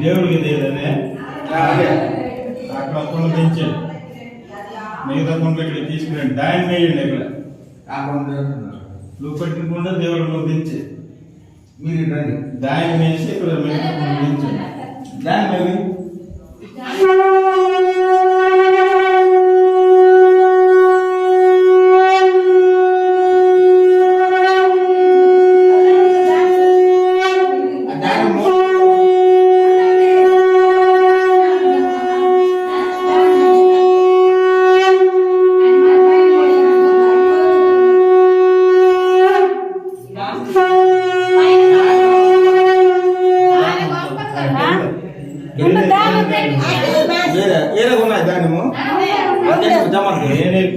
దేవుడికి లేదనే అక్కడ కొండ పెంచాడు, మిగతా కొండలు ఇక్కడ తీసుకురండి, దాన్ని వేయండి. ఇక్కడ నువ్వు పెట్టినకుండా దేవుడు నువ్వు పెంచే మీరు రండి, దాన్ని వేసి ఇక్కడ మిగతా కొండలు పెంచండి. దాన్ని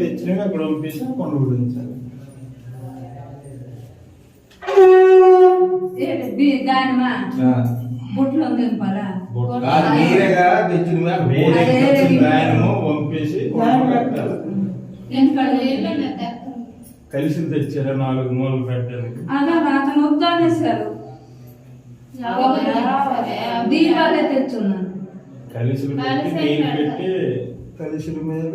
తెచ్చినవి అక్కడ పంపించి కొండ గురించాలి. కలిసి తెచ్చారా 4 మూలలు పెట్టడానికి? దీపాలే తెచ్చున్నాను, కలిసి పెట్టి కలిసి మీద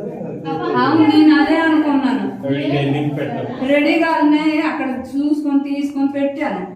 నేను అదే అనుకున్నాను. పెట్టాలి, రెడీగా ఉన్నాయి, అక్కడ చూసుకొని తీసుకొని పెట్టాను.